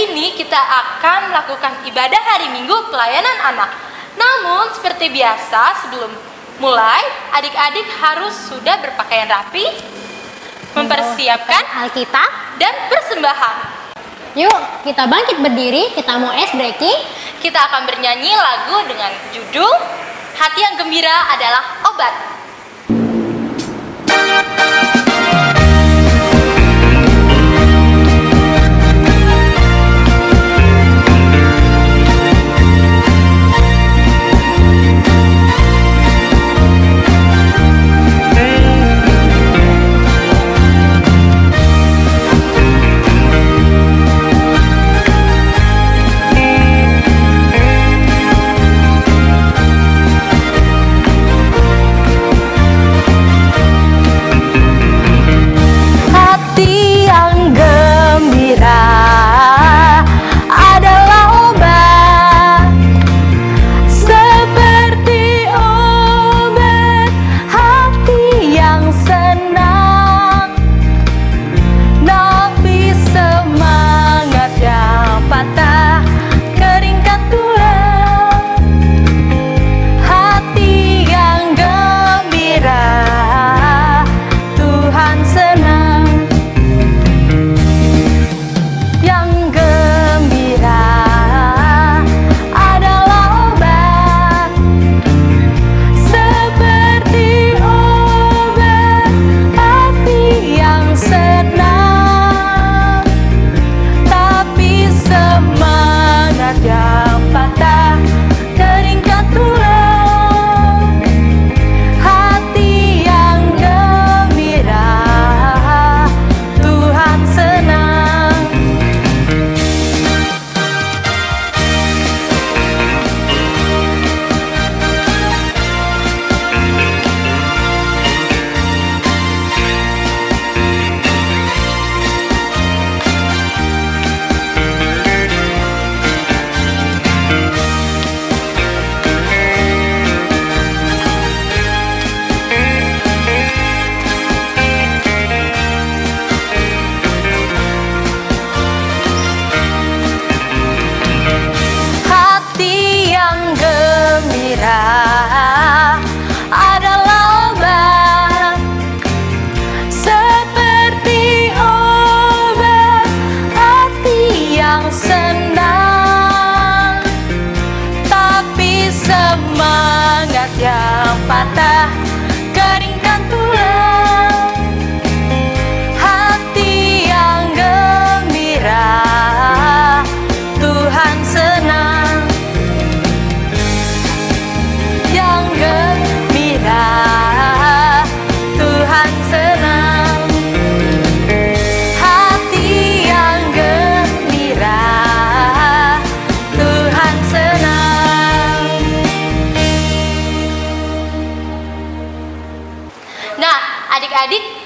ini kita akan melakukan ibadah hari Minggu pelayanan anak. Namun seperti biasa sebelum mulai, adik-adik harus sudah berpakaian rapi, mempersiapkan Alkitab dan persembahan. Yuk, kita bangkit berdiri, kita mau ice breaking. Kita akan bernyanyi lagu dengan judul Hati yang Gembira Adalah Obat.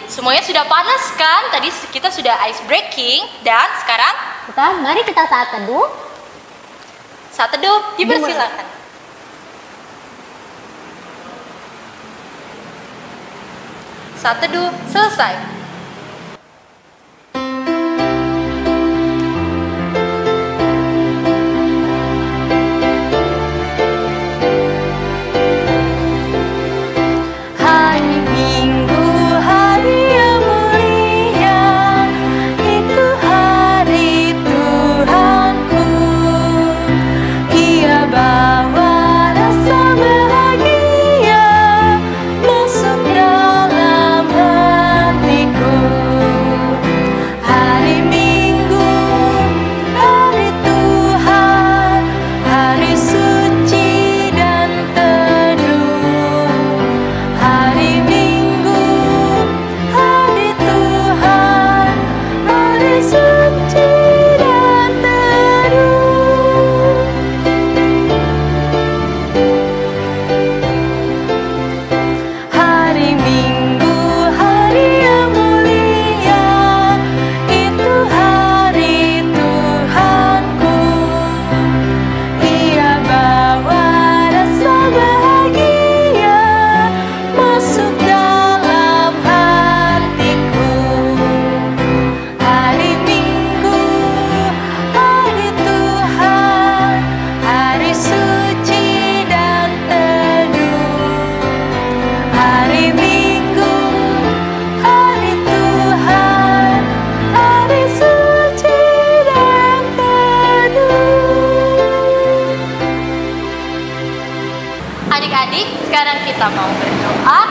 Semuanya sudah panas kan? Tadi kita sudah ice breaking dan sekarang mari kita saat teduh. Saat teduh, dipersilakan. Saat teduh selesai. Masuk dalam hatiku. Adik-adik, sekarang kita mau berdoa.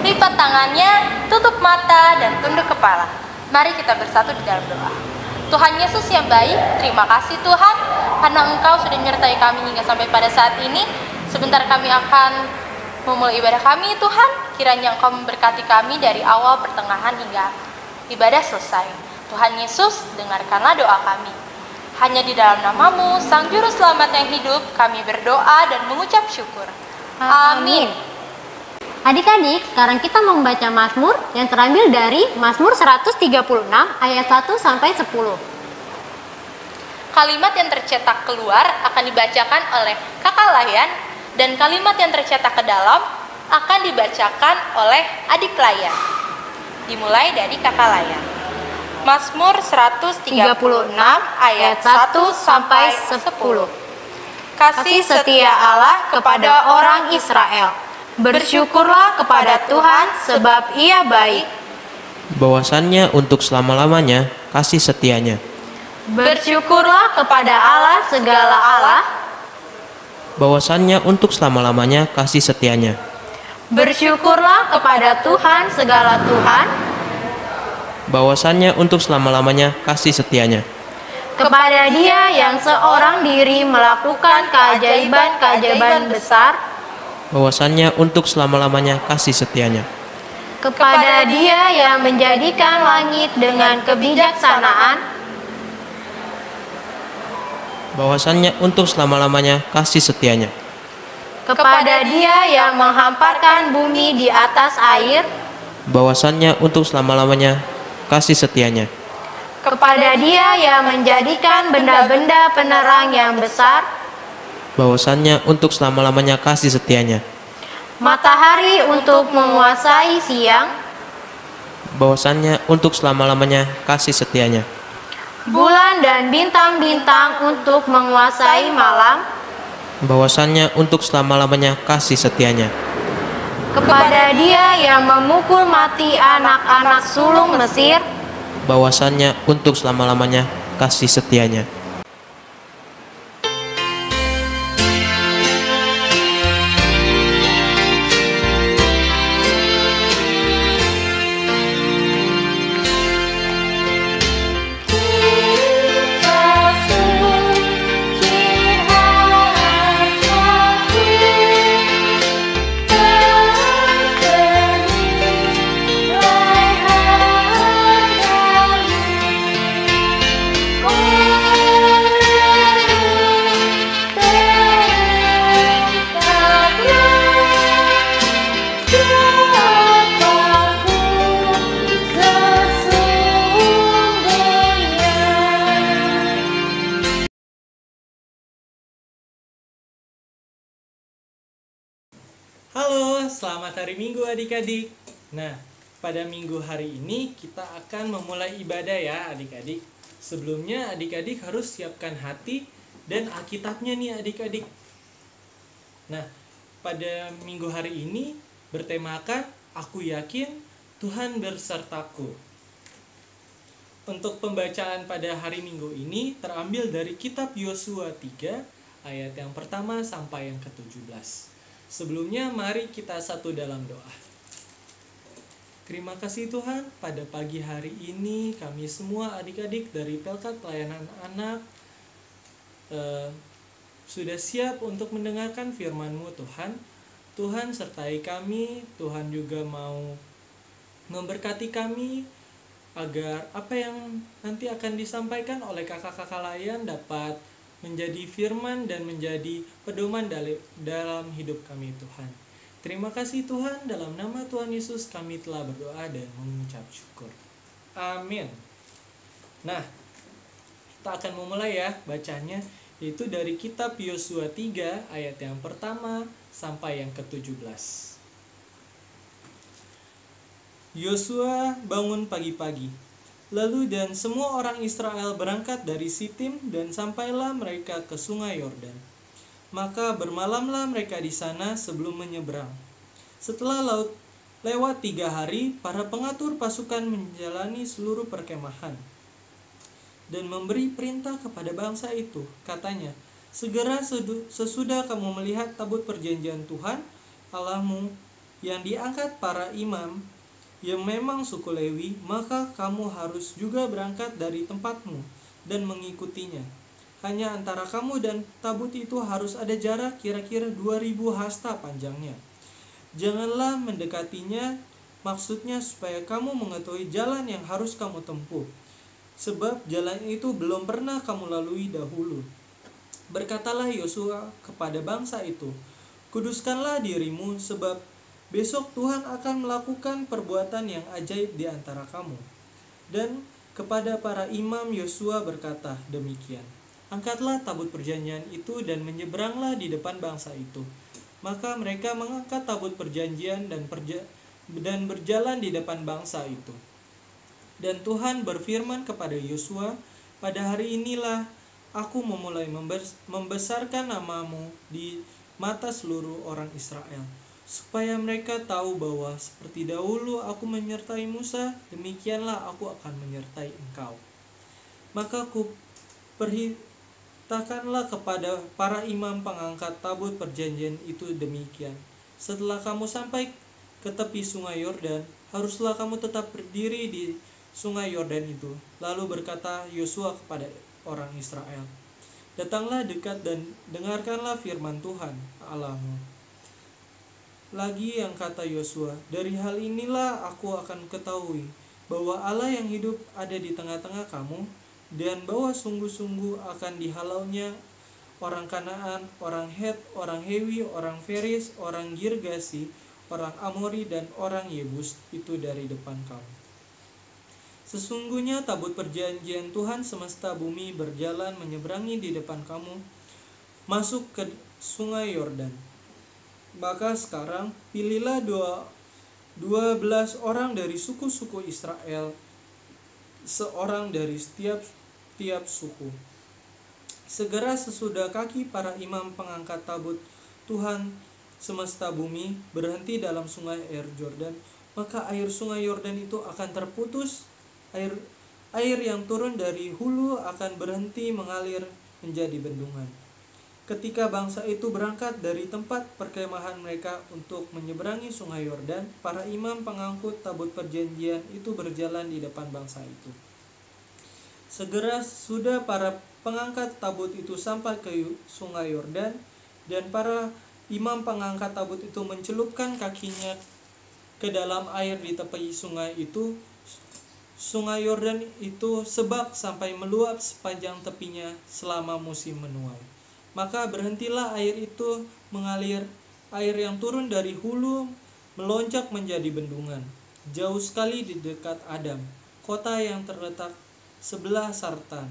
Lipat tangannya, tutup mata, dan tunduk kepala. Mari kita bersatu di dalam doa. Tuhan Yesus yang baik, terima kasih Tuhan, karena Engkau sudah menyertai kami hingga sampai pada saat ini. Sebentar kami akan memulai ibadah kami Tuhan. Kiranya Engkau memberkati kami dari awal, pertengahan, hingga ibadah selesai. Tuhan Yesus, dengarkanlah doa kami. Hanya di dalam nama-Mu, Sang Juru Selamat yang hidup, kami berdoa dan mengucap syukur. Amin. Adik-adik, sekarang kita mau membaca Mazmur yang terambil dari Mazmur 136 ayat 1 sampai 10. Kalimat yang tercetak keluar akan dibacakan oleh kakak layan, dan kalimat yang tercetak ke dalam akan dibacakan oleh adik layan. Dimulai dari kakak layan. Mazmur 136 ayat 1 sampai 10. Kasih setia Allah kepada orang Israel. Bersyukurlah kepada Tuhan sebab Ia baik. Bahwasannya untuk selama-lamanya kasih setianya. Bersyukurlah kepada Allah segala Allah. Bahwasannya untuk selama-lamanya kasih setianya. Bersyukurlah kepada Tuhan segala Tuhan. Bahwasannya untuk selama-lamanya kasih setianya. Kepada Dia yang seorang diri melakukan keajaiban-keajaiban besar. Bahwasannya untuk selama-lamanya kasih setianya. Kepada Dia yang menjadikan langit dengan kebijaksanaan. Bahwasannya untuk selama-lamanya kasih setianya. Kepada Dia yang menghamparkan bumi di atas air. Bahwasannya untuk selama-lamanya kasih setianya. Kepada Dia yang menjadikan benda-benda penerang yang besar. Bahwasannya untuk selama-lamanya kasih setianya. Matahari untuk menguasai siang. Bahwasannya untuk selama-lamanya kasih setianya. Bulan dan bintang-bintang untuk menguasai malam. Bahwasannya untuk selama-lamanya kasih setianya. Kepada Dia yang memukul mati anak-anak sulung Mesir. Bahwasannya untuk selama-lamanya kasih setianya. Halo, selamat hari Minggu adik-adik. Nah, pada minggu hari ini kita akan memulai ibadah ya adik-adik. Sebelumnya adik-adik harus siapkan hati dan Alkitabnya nih adik-adik. Nah, pada minggu hari ini bertemakan Aku Yakin Tuhan Bersertaku. Untuk pembacaan pada hari Minggu ini terambil dari kitab Yosua 3 ayat yang pertama sampai yang ke-17. Sebelumnya mari kita satu dalam doa. Terima kasih Tuhan, pada pagi hari ini kami semua adik-adik dari Pelkat Pelayanan Anak sudah siap untuk mendengarkan firman-Mu Tuhan. Tuhan sertai kami, Tuhan juga mau memberkati kami agar apa yang nanti akan disampaikan oleh kakak-kakak layan dapat menjadi firman dan menjadi pedoman dalam hidup kami Tuhan. Terima kasih Tuhan, dalam nama Tuhan Yesus kami telah berdoa dan mengucap syukur. Amin. Nah, kita akan memulai ya bacanya, yaitu dari kitab Yosua 3 ayat yang pertama sampai yang ke-17. Yosua bangun pagi-pagi. Lalu dan semua orang Israel berangkat dari Sitim dan sampailah mereka ke sungai Yordan. Maka bermalamlah mereka di sana sebelum menyeberang. Setelah lewat 3 hari, para pengatur pasukan menjalani seluruh perkemahan dan memberi perintah kepada bangsa itu. Katanya, segera sesudah kamu melihat tabut perjanjian Tuhan, Allahmu yang diangkat para imam yang memang suku Lewi, maka kamu harus juga berangkat dari tempatmu dan mengikutinya. Hanya antara kamu dan tabut itu harus ada jarak kira-kira 2000 hasta panjangnya. Janganlah mendekatinya, maksudnya supaya kamu mengetahui jalan yang harus kamu tempuh, sebab jalan itu belum pernah kamu lalui dahulu. Berkatalah Yosua kepada bangsa itu, kuduskanlah dirimu, sebab besok Tuhan akan melakukan perbuatan yang ajaib di antara kamu. Dan kepada para imam Yosua berkata demikian, angkatlah tabut perjanjian itu dan menyeberanglah di depan bangsa itu. Maka mereka mengangkat tabut perjanjian dan berjalan di depan bangsa itu. Dan Tuhan berfirman kepada Yosua, pada hari inilah aku memulai membesarkan namamu di mata seluruh orang Israel, supaya mereka tahu bahwa seperti dahulu aku menyertai Musa, demikianlah aku akan menyertai engkau. Maka ku perintahkanlah kepada para imam pengangkat tabut perjanjian itu demikian. Setelah kamu sampai ke tepi sungai Yordan, haruslah kamu tetap berdiri di sungai Yordan itu. Lalu berkata Yosua kepada orang Israel, datanglah dekat dan dengarkanlah firman Tuhan Allahmu. Lagi yang kata Yosua, dari hal inilah aku akan ketahui bahwa Allah yang hidup ada di tengah-tengah kamu, dan bahwa sungguh-sungguh akan dihalaunya orang Kanaan, orang Het, orang Hewi, orang Feris, orang Girgasi, orang Amori, dan orang Yebus itu dari depan kamu. Sesungguhnya tabut perjanjian Tuhan semesta bumi berjalan menyeberangi di depan kamu, masuk ke sungai Yordan. Maka sekarang pilihlah 12 orang dari suku-suku Israel, seorang dari setiap suku. Segera sesudah kaki para imam pengangkat tabut Tuhan semesta bumi berhenti dalam sungai air Yordan, maka air sungai Yordan itu akan terputus. Air yang turun dari hulu akan berhenti mengalir menjadi bendungan. Ketika bangsa itu berangkat dari tempat perkemahan mereka untuk menyeberangi sungai Yordan, para imam pengangkut tabut perjanjian itu berjalan di depan bangsa itu. Segera sudah para pengangkat tabut itu sampai ke sungai Yordan, dan para imam pengangkat tabut itu mencelupkan kakinya ke dalam air di tepi sungai itu. Sungai Yordan itu sebak sampai meluap sepanjang tepinya selama musim menuai. Maka berhentilah air itu mengalir, air yang turun dari hulu melonjak menjadi bendungan, jauh sekali di dekat Adam, kota yang terletak sebelah Sartan.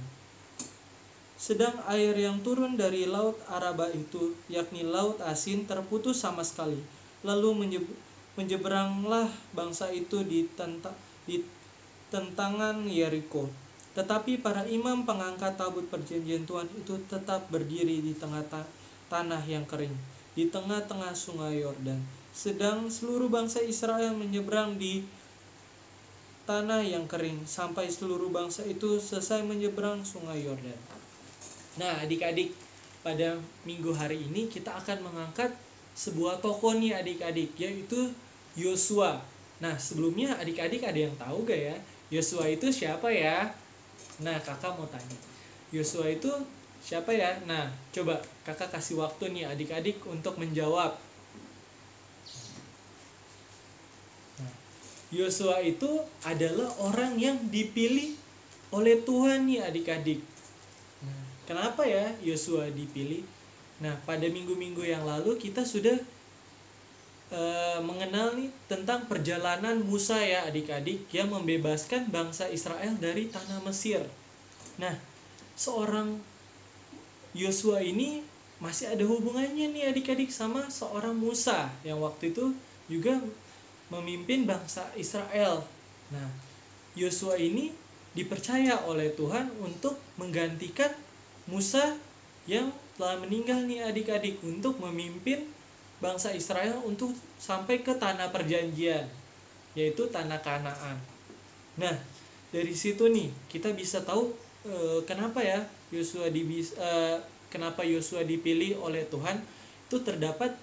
Sedang air yang turun dari laut Araba itu, yakni laut asin, terputus sama sekali. Lalu menyeberanglah bangsa itu di tentangan Yeriko. Tetapi para imam pengangkat tabut perjanjian Tuhan itu tetap berdiri di tengah tanah yang kering, di tengah-tengah sungai Yordan. Sedang seluruh bangsa Israel menyeberang di tanah yang kering, sampai seluruh bangsa itu selesai menyeberang sungai Yordan. Nah, adik-adik, pada minggu hari ini kita akan mengangkat sebuah tokoh nih adik-adik, yaitu Yosua. Nah, sebelumnya adik-adik ada yang tahu gak ya? Yosua itu siapa ya? Nah, kakak mau tanya. Yosua itu siapa ya? Nah, coba kakak kasih waktu nih adik-adik untuk menjawab. Nah, Yosua itu adalah orang yang dipilih oleh Tuhan nih adik-adik. Nah, kenapa ya Yosua dipilih? Nah, pada minggu-minggu yang lalu kita sudah mengenal nih tentang perjalanan Musa ya adik-adik, yang membebaskan bangsa Israel dari tanah Mesir. Nah, seorang Yosua ini masih ada hubungannya nih adik-adik sama seorang Musa yang waktu itu juga memimpin bangsa Israel. Nah, Yosua ini dipercaya oleh Tuhan untuk menggantikan Musa yang telah meninggal nih adik-adik, untuk memimpin bangsa Israel untuk sampai ke tanah perjanjian, yaitu tanah Kanaan. Nah, dari situ nih kita bisa tahu kenapa ya kenapa Yosua dipilih oleh Tuhan. Itu terdapat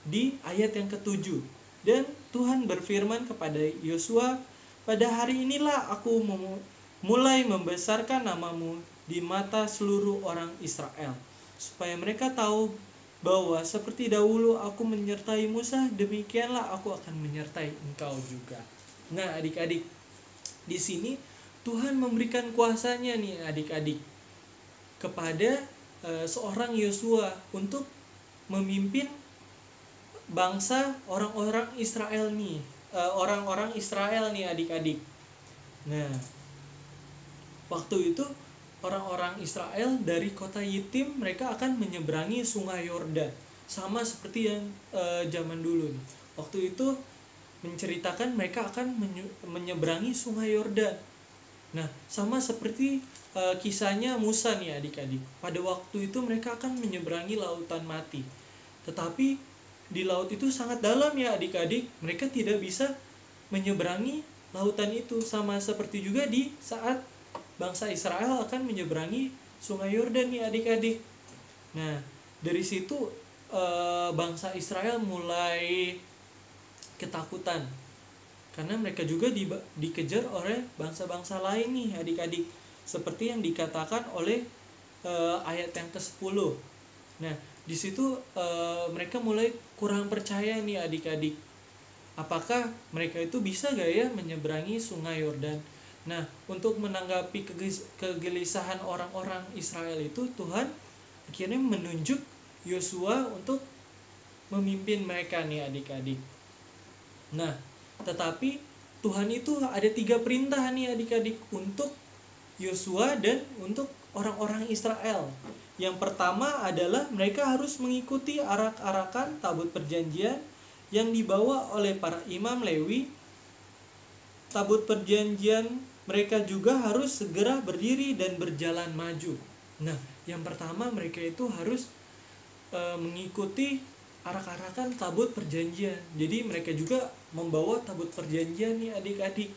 di ayat yang ke-7. Dan Tuhan berfirman kepada Yosua, pada hari inilah aku mulai membesarkan namamu di mata seluruh orang Israel, supaya mereka tahu bahwa seperti dahulu aku menyertai Musa, demikianlah aku akan menyertai engkau juga. Nah, adik-adik, di sini Tuhan memberikan kuasanya nih adik-adik kepada seorang Yosua untuk memimpin bangsa orang-orang Israel nih, orang-orang Israel nih adik-adik. Nah, waktu itu orang-orang Israel dari kota Yitim mereka akan menyeberangi sungai Yordan, sama seperti yang zaman dulu nih. Waktu itu menceritakan mereka akan menyeberangi sungai Yordan. Nah, sama seperti kisahnya Musa nih adik-adik. Pada waktu itu mereka akan menyeberangi lautan mati. Tetapi di laut itu sangat dalam ya adik-adik. Mereka tidak bisa menyeberangi lautan itu, sama seperti juga di saat bangsa Israel akan menyeberangi sungai Yordan nih adik-adik. Nah, dari situ bangsa Israel mulai ketakutan karena mereka juga dikejar oleh bangsa-bangsa lain nih adik-adik, seperti yang dikatakan oleh ayat yang ke-10. Nah, di situ mereka mulai kurang percaya nih adik-adik, apakah mereka itu bisa gak ya menyeberangi sungai Yordan. Nah, untuk menanggapi kegelisahan orang-orang Israel itu, Tuhan akhirnya menunjuk Yosua untuk memimpin mereka nih adik-adik. Nah, tetapi Tuhan itu ada 3 perintah nih adik-adik untuk Yosua dan untuk orang-orang Israel. Yang pertama adalah mereka harus mengikuti arak-arakan tabut perjanjian yang dibawa oleh para imam Lewi. Tabut perjanjian mereka juga harus segera berdiri dan berjalan maju. Nah, yang pertama mereka itu harus mengikuti arak-arakan tabut perjanjian. Jadi mereka juga membawa tabut perjanjian nih adik-adik.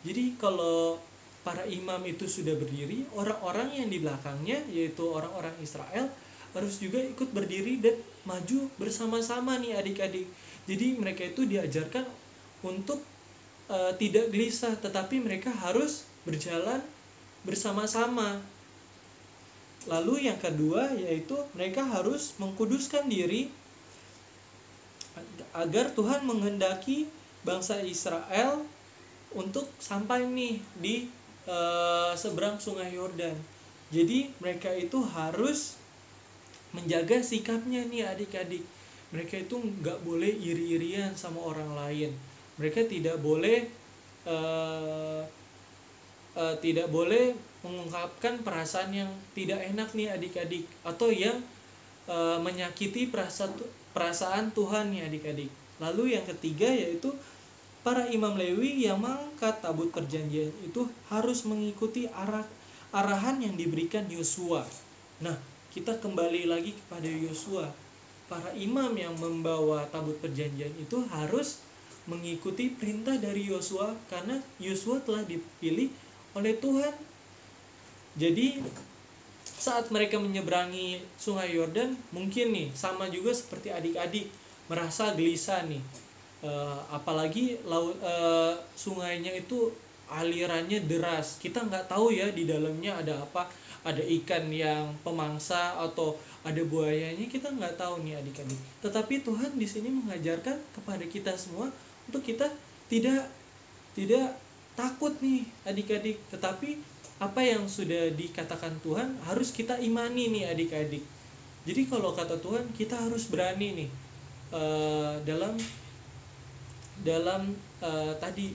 Jadi kalau para imam itu sudah berdiri, orang-orang yang di belakangnya yaitu orang-orang Israel harus juga ikut berdiri dan maju bersama-sama nih adik-adik. Jadi mereka itu diajarkan untuk tidak gelisah, tetapi mereka harus berjalan bersama-sama. Lalu yang kedua yaitu mereka harus mengkuduskan diri agar Tuhan menghendaki bangsa Israel untuk sampai nih di seberang sungai Yordan. Jadi mereka itu harus menjaga sikapnya nih adik-adik. Mereka itu nggak boleh iri-irian sama orang lain. Mereka tidak boleh mengungkapkan perasaan yang tidak enak nih adik-adik, atau yang menyakiti perasaan Tuhan nih adik-adik. Lalu yang ketiga yaitu para imam Lewi yang mengangkat tabut perjanjian itu harus mengikuti arahan yang diberikan Yosua. Nah, kita kembali lagi kepada Yosua. Para imam yang membawa tabut perjanjian itu harus mengikuti perintah dari Yosua karena Yosua telah dipilih oleh Tuhan. Jadi saat mereka menyeberangi sungai Yordan, mungkin nih sama juga seperti adik-adik merasa gelisah nih. Apalagi sungainya itu alirannya deras. Kita nggak tahu ya di dalamnya ada apa, ada ikan yang pemangsa atau ada buayanya, kita nggak tahu nih adik-adik. Tetapi Tuhan di sini mengajarkan kepada kita semua untuk kita tidak takut nih adik-adik, tetapi apa yang sudah dikatakan Tuhan harus kita imani nih adik-adik. Jadi kalau kata Tuhan kita harus berani nih dalam tadi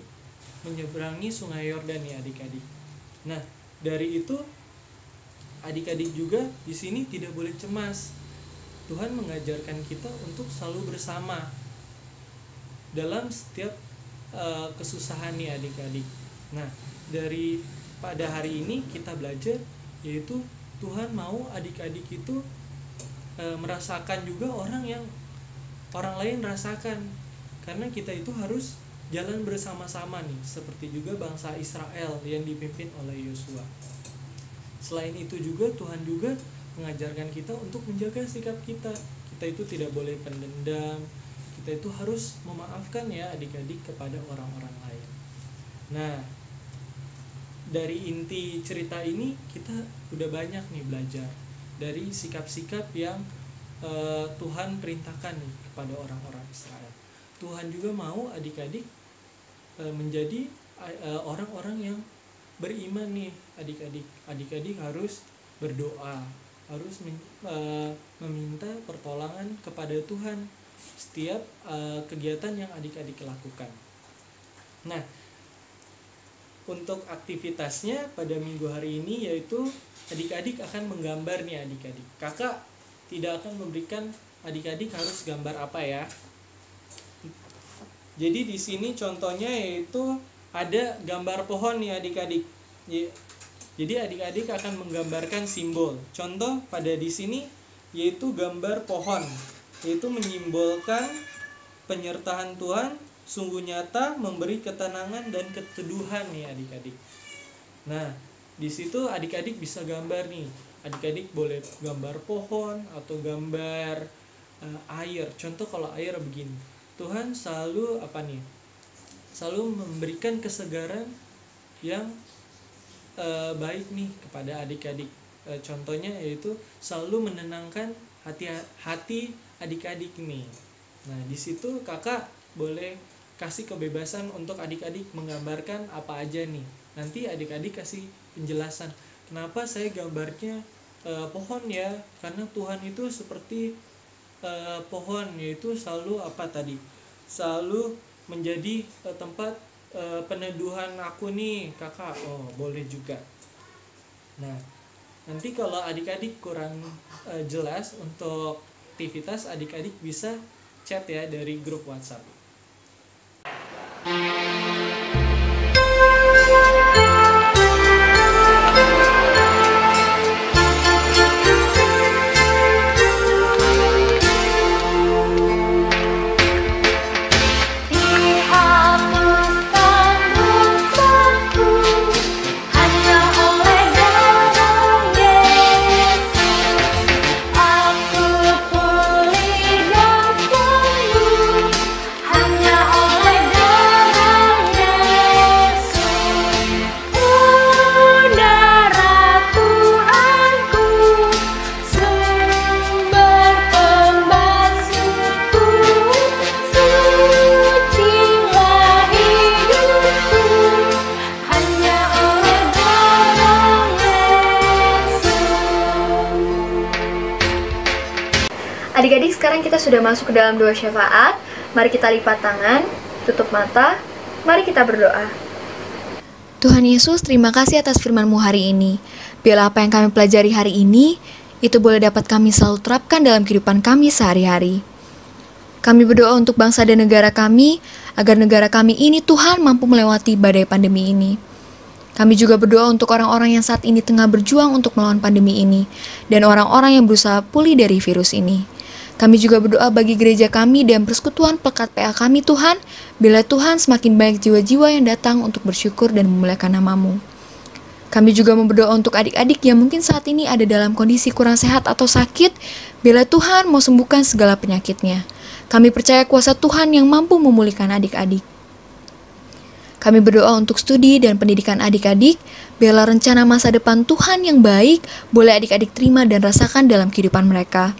menyeberangi sungai Yordan nih adik-adik. Nah, dari itu adik-adik juga di sini tidak boleh cemas. Tuhan mengajarkan kita untuk selalu bersama dalam setiap kesusahan nih adik-adik. Nah, dari pada hari ini kita belajar yaitu Tuhan mau adik-adik itu merasakan juga orang lain rasakan, karena kita itu harus jalan bersama-sama nih, seperti juga bangsa Israel yang dipimpin oleh Yosua. Selain itu juga Tuhan juga mengajarkan kita untuk menjaga sikap kita. Kita itu tidak boleh pendendam, kita itu harus memaafkan ya adik-adik kepada orang-orang lain. Nah, dari inti cerita ini kita udah banyak nih belajar dari sikap-sikap yang Tuhan perintahkan nih kepada orang-orang Israel. Tuhan juga mau adik-adik menjadi orang-orang yang beriman nih adik-adik. Adik-adik harus berdoa, harus meminta pertolongan kepada Tuhan setiap kegiatan yang adik-adik lakukan. Nah, untuk aktivitasnya pada minggu hari ini yaitu adik-adik akan menggambar nih adik-adik. Kakak tidak akan memberikan adik-adik harus gambar apa ya. Jadi di sini contohnya yaitu ada gambar pohon nih adik-adik. Jadi adik-adik akan menggambarkan simbol. Contoh pada di sini yaitu gambar pohon, yaitu menyimbolkan penyertaan Tuhan sungguh nyata, memberi ketenangan dan keteduhan nih adik-adik. Nah, di situ adik-adik bisa gambar nih. Adik-adik boleh gambar pohon atau gambar air. Contoh kalau air begini. Tuhan selalu selalu memberikan kesegaran yang baik nih kepada adik-adik. Contohnya yaitu selalu menenangkan hati adik-adik nih. Nah, di situ kakak boleh kasih kebebasan untuk adik-adik menggambarkan apa aja nih. Nanti adik-adik kasih penjelasan. Kenapa saya gambarnya pohon ya? Karena Tuhan itu seperti pohon, yaitu selalu selalu menjadi tempat peneduhan aku nih kakak. Oh, boleh juga. Nah, nanti kalau adik-adik kurang jelas untuk aktivitas, adik-adik bisa chat ya dari grup WhatsApp. Adik-adik, sekarang kita sudah masuk ke dalam doa syafaat. Mari kita lipat tangan, tutup mata, mari kita berdoa. Tuhan Yesus, terima kasih atas firman-Mu hari ini. Biarlah apa yang kami pelajari hari ini, itu boleh dapat kami selalu terapkan dalam kehidupan kami sehari-hari. Kami berdoa untuk bangsa dan negara kami, agar negara kami ini Tuhan mampu melewati badai pandemi ini. Kami juga berdoa untuk orang-orang yang saat ini tengah berjuang untuk melawan pandemi ini, dan orang-orang yang berusaha pulih dari virus ini. Kami juga berdoa bagi gereja kami dan persekutuan pekat PA kami Tuhan, bila Tuhan semakin banyak jiwa-jiwa yang datang untuk bersyukur dan memuliakan nama-Mu. Kami juga berdoa untuk adik-adik yang mungkin saat ini ada dalam kondisi kurang sehat atau sakit, bila Tuhan mau sembuhkan segala penyakitnya. Kami percaya kuasa Tuhan yang mampu memulihkan adik-adik. Kami berdoa untuk studi dan pendidikan adik-adik, biarlah rencana masa depan Tuhan yang baik boleh adik-adik terima dan rasakan dalam kehidupan mereka.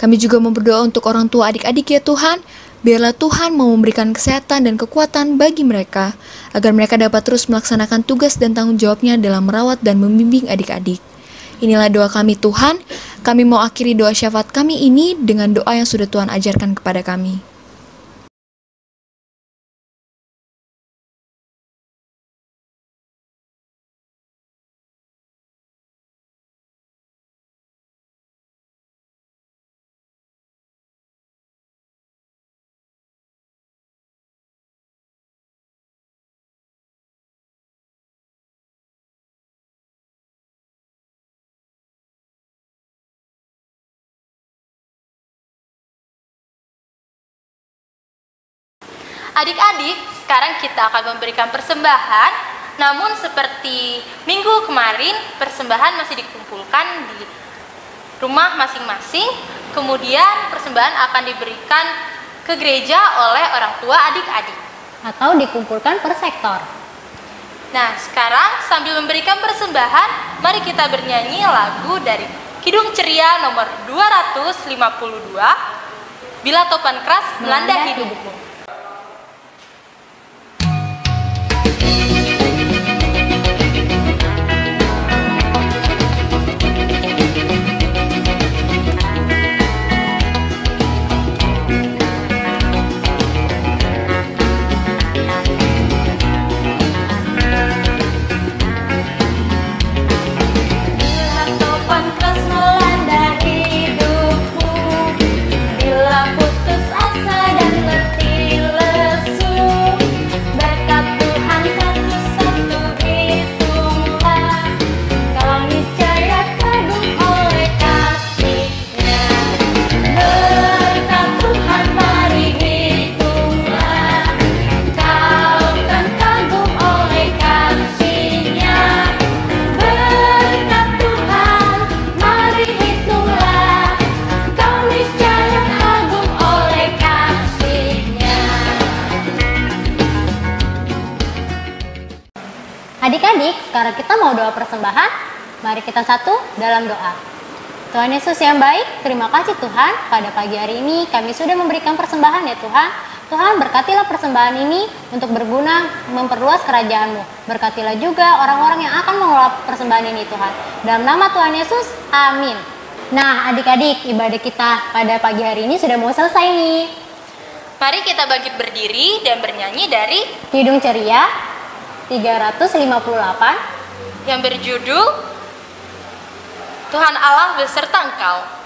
Kami juga berdoa untuk orang tua adik-adik ya Tuhan, biarlah Tuhan mau memberikan kesehatan dan kekuatan bagi mereka, agar mereka dapat terus melaksanakan tugas dan tanggung jawabnya dalam merawat dan membimbing adik-adik. Inilah doa kami Tuhan, kami mau akhiri doa syafaat kami ini dengan doa yang sudah Tuhan ajarkan kepada kami. Adik-adik, sekarang kita akan memberikan persembahan. Namun seperti minggu kemarin, persembahan masih dikumpulkan di rumah masing-masing. Kemudian persembahan akan diberikan ke ke gereja oleh orang tua adik-adik. Atau dikumpulkan per sektor. Nah, sekarang sambil memberikan persembahan, mari kita bernyanyi lagu dari Kidung Ceria nomor 252, Bila Topan Keras Melanda Hidupmu. Adik-adik, sekarang kita mau doa persembahan. Mari kita satu dalam doa. Tuhan Yesus yang baik, terima kasih Tuhan. Pada pagi hari ini kami sudah memberikan persembahan ya Tuhan. Tuhan, berkatilah persembahan ini untuk berguna memperluas kerajaan-Mu. Berkatilah juga orang-orang yang akan mengelola persembahan ini Tuhan. Dalam nama Tuhan Yesus, amin. Nah adik-adik, ibadah kita pada pagi hari ini sudah mau selesai nih. Mari kita bangkit berdiri dan bernyanyi dari Kidung Ceria 358 yang berjudul Tuhan Allah beserta Engkau.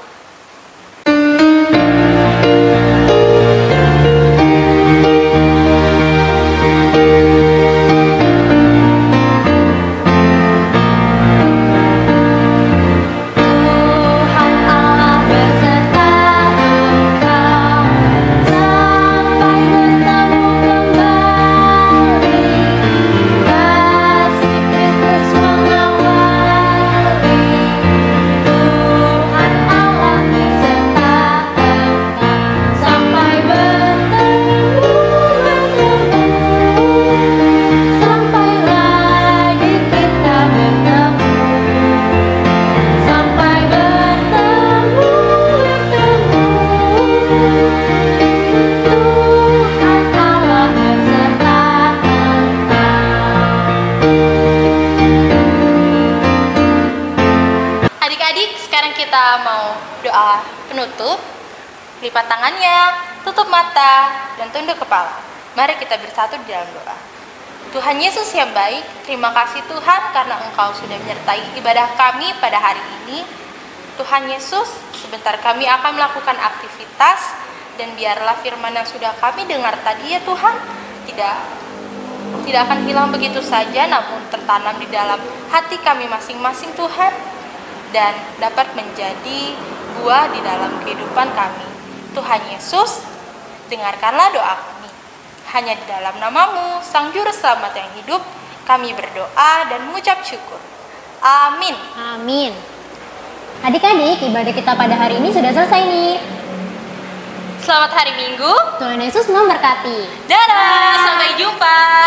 Penutup, lipat tangannya, tutup mata, dan tunduk kepala. Mari kita bersatu di dalam doa. Tuhan Yesus yang baik, terima kasih Tuhan karena Engkau sudah menyertai ibadah kami pada hari ini. Tuhan Yesus, sebentar kami akan melakukan aktivitas, dan biarlah firman yang sudah kami dengar tadi ya Tuhan, tidak akan hilang begitu saja, namun tertanam di dalam hati kami masing-masing Tuhan, dan dapat menjadi buah di dalam kehidupan kami. Tuhan Yesus, dengarkanlah doa kami. Hanya di dalam nama-Mu, Sang Juru Selamat yang hidup, kami berdoa dan mengucap syukur. Amin. Amin. Adik-adik, ibadah kita pada hari ini sudah selesai nih. Selamat hari Minggu. Tuhan Yesus memberkati. Dadah, sampai jumpa.